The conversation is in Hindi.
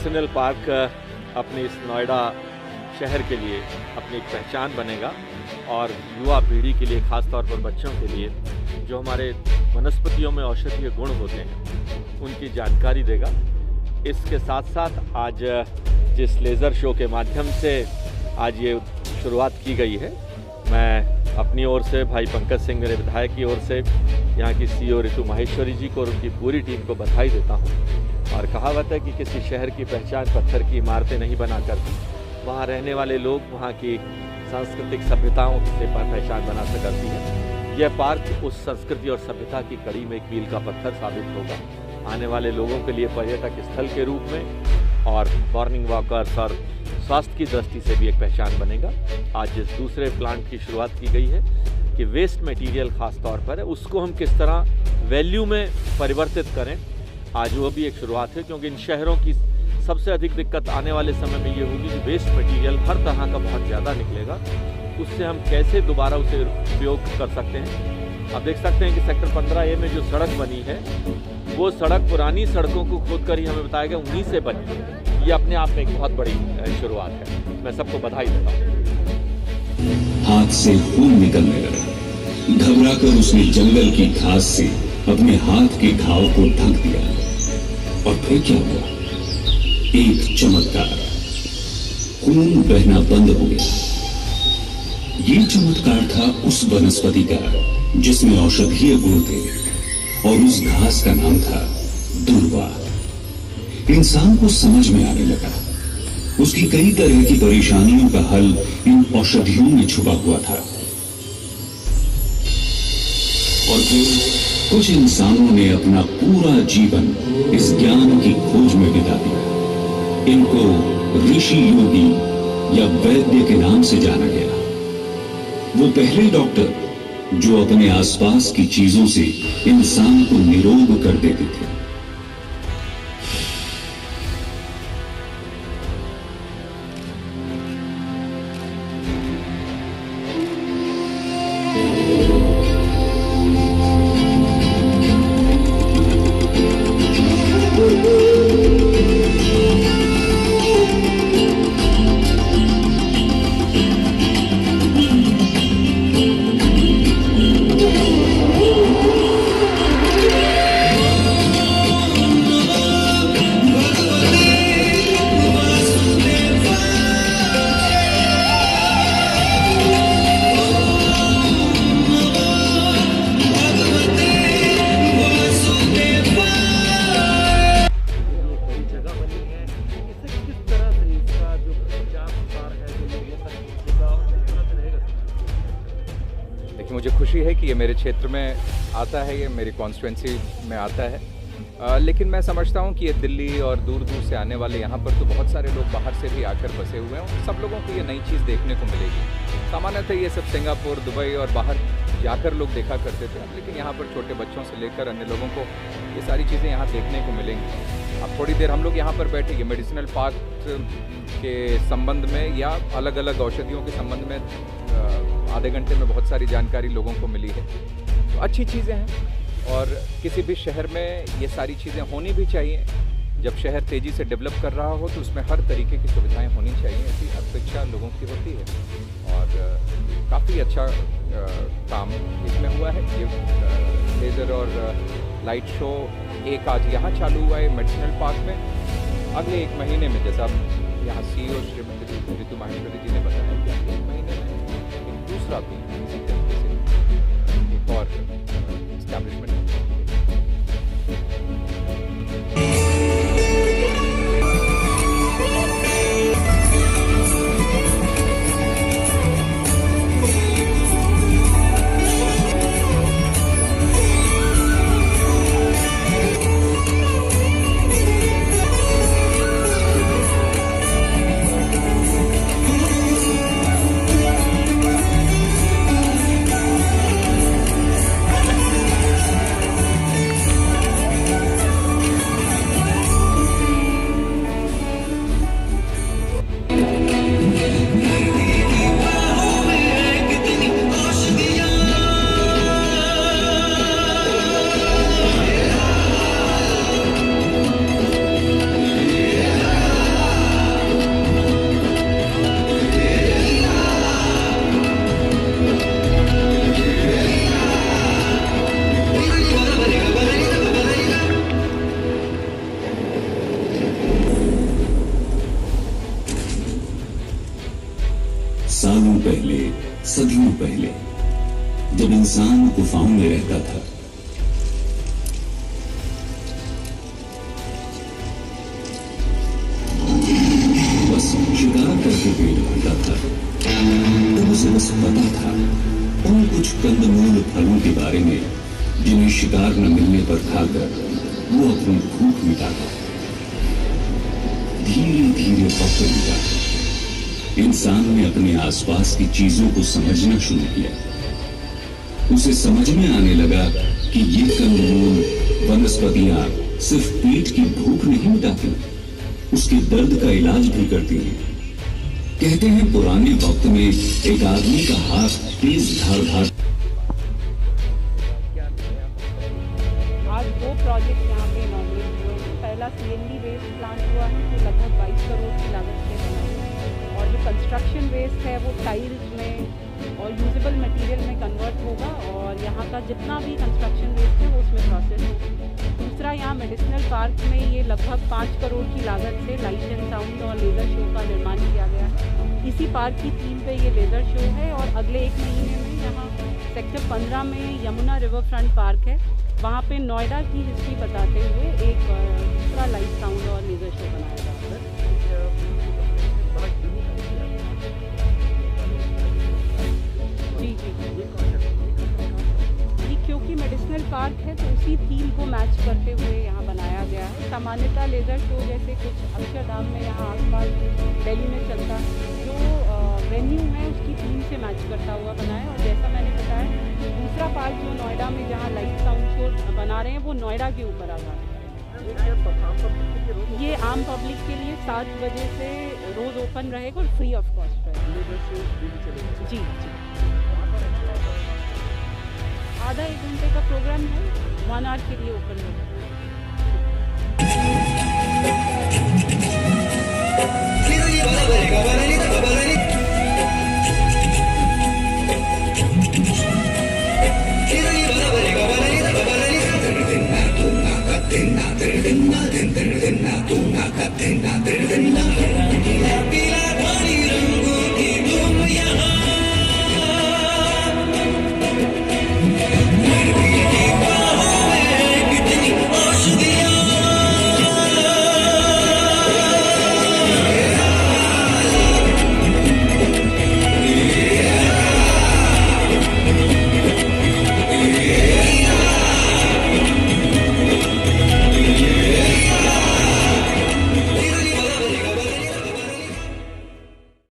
मेडिसिनल पार्क अपनी इस नोएडा शहर के लिए अपनी एक पहचान बनेगा और युवा पीढ़ी के लिए, ख़ास तौर पर बच्चों के लिए, जो हमारे वनस्पतियों में औषधीय गुण होते हैं उनकी जानकारी देगा। इसके साथ साथ आज जिस लेज़र शो के माध्यम से आज ये शुरुआत की गई है, मैं अपनी ओर से भाई पंकज सिंह, मेरे विधायक की ओर से, यहाँ की CEO ऋतु माहेश्वरी जी को और उनकी पूरी टीम को बधाई देता हूँ। और कहावत है कि किसी शहर की पहचान पत्थर की इमारतें नहीं बनाकर वहाँ रहने वाले लोग, वहाँ की सांस्कृतिक सभ्यताओं से पहचान बना करती है। यह पार्क उस संस्कृति और सभ्यता की कड़ी में एक मील का पत्थर साबित होगा, आने वाले लोगों के लिए पर्यटक स्थल के रूप में और मॉर्निंग वॉकर्स और स्वास्थ्य की दृष्टि से भी एक पहचान बनेगा। आज जिस दूसरे प्लांट की शुरुआत की गई है कि वेस्ट मटेरियल खास तौर पर है, उसको हम किस तरह वैल्यू में परिवर्तित करें, आज वो भी एक शुरुआत है। क्योंकि इन शहरों की सबसे अधिक दिक्कत आने वाले समय में ये होगी कि वेस्ट मटेरियल हर तरह का बहुत ज़्यादा निकलेगा, उससे हम कैसे दोबारा उसे उपयोग कर सकते हैं। आप देख सकते हैं कि सेक्टर 15A में जो सड़क बनी है, वो सड़क पुरानी सड़कों को खोद कर ही हमें बताया गया उन्हीं से बनी है। ये अपने आप में एक बहुत बड़ी शुरुआत है। मैं सबको बधाई देता हूँ। हाथ से खून निकलने लगा, घबराकर उसने जंगल की घास से अपने हाथ के घाव को ढक दिया। और फिर क्या हुआ? एक चमत्कार, खून बहना बंद हो गया। ये चमत्कार था उस वनस्पति का जिसमें औषधीय गुण थे, और उस घास का नाम था दूर्वा। इंसान को समझ में आने लगा, उसकी कई तरह की परेशानियों का हल इन औषधियों में छुपा हुआ था। और फिर कुछ इंसानों ने अपना पूरा जीवन इस ज्ञान की खोज में बिता दिया। इनको ऋषि योगी या वैद्य के नाम से जाना गया। वो पहले डॉक्टर जो अपने आसपास की चीजों से इंसान को निरोग कर देते थे। मुझे खुशी है कि ये मेरे क्षेत्र में आता है, ये मेरी कॉन्स्टिट्यूंसी में आता है। लेकिन मैं समझता हूँ कि ये दिल्ली और दूर दूर से आने वाले यहाँ पर तो बहुत सारे लोग बाहर से भी आकर बसे हुए हैं। सब लोगों को ये नई चीज़ देखने को मिलेगी। सामान्यतः ये सब सिंगापुर, दुबई और बाहर जाकर लोग देखा करते थे, लेकिन यहाँ पर छोटे बच्चों से लेकर अन्य लोगों को ये सारी चीज़ें यहाँ देखने को मिलेंगी। अब थोड़ी देर हम लोग यहाँ पर बैठेंगे, मेडिसिनल पार्क के संबंध में या अलग अलग औषधियों के संबंध में आधे घंटे में बहुत सारी जानकारी लोगों को मिली है। तो अच्छी चीज़ें हैं और किसी भी शहर में ये सारी चीज़ें होनी भी चाहिए। जब शहर तेज़ी से डेवलप कर रहा हो तो उसमें हर तरीके की सुविधाएं होनी चाहिए, ऐसी अपेक्षा लोगों की होती है। और काफ़ी अच्छा काम इसमें हुआ है। ये लेज़र और लाइट शो एक आज यहाँ चालू हुआ है मेडिसिनल पार्क में। अगले 1 महीने में, जैसा यहाँ CEO श्रीमती ऋतु माहेश्वरी जी ने बताया कि अगले 1 महीने में दूसरा भी इसी तरीके से एक और एस्टैब्लिशमेंट। पहले, जब इंसान गुफाओं में रहता था, बस शिकार करके पेट भरता था, तब उसे बस पता था उन कुछ कंदमूल फलों के बारे में जिन्हें शिकार न मिलने पर खाकर वो अपनी भूख मिटाता। धीरे धीरे वक्त बीता, इंसान ने अपने आसपास की चीजों को समझना शुरू किया। उसे समझ में आने लगा कि ये कंदमूल, वनस्पतियां सिर्फ पेट की भूख नहीं मिटाती, उसके दर्द का इलाज भी करती हैं। कहते हैं पुराने वक्त में एक आदमी का हाथ तेज धार आज 2 प्रोजेक्ट यहाँ पे इनॉग्रेट हुए हैं। पहला CND वेस्ट प्लांट हुआ है जो लगभग 22 करोड़ की लागत से बना है, और जो कंस्ट्रक्शन वेस्ट है वो टाइल्स में और यूजेबल मटेरियल में कन्वर्ट होगा, और यहाँ का जितना भी कंस्ट्रक्शन वेस्ट है वो उसमें प्रोसेस होगा। दूसरा, यहाँ मेडिसिनल पार्क में ये लगभग 5 करोड़ की लागत से लाइट एंड साउंड और लेज़र शो का निर्माण किया गया है। इसी पार्क की थीम पे ये लेज़र शो है, और अगले 1 महीने में यहाँ सेक्टर 15 में यमुना रिवर फ्रंट पार्क है, वहाँ पे नोएडा की हिस्ट्री बताते हुए एक दूसरा लाइट साउंड और लेज़र शो बनाया जाता है। जी क्योंकि मेडिसिनल पार्क है तो उसी थीम को मैच करते हुए यहाँ बनाया गया है। सामान्यतः लेज़र शो जैसे कुछ अक्षरधाम में यहाँ आसपास दिल्ली में चलता है, जो वेन्यू है उसकी थीम से मैच करता हुआ बनाया। और जैसा मैंने बताया, दूसरा पार्क जो नोएडा में जहाँ लाइट साउंड शो बना रहे हैं वो नोएडा के ऊपर आधारित है। ये आम पब्लिक के लिए 7 बजे से रोज़ ओपन रहेगा और फ्री ऑफ कॉस्ट रहेगा। जी आधा 1 घंटे का प्रोग्राम है, 1 आवर के लिए ओपन रहेगा।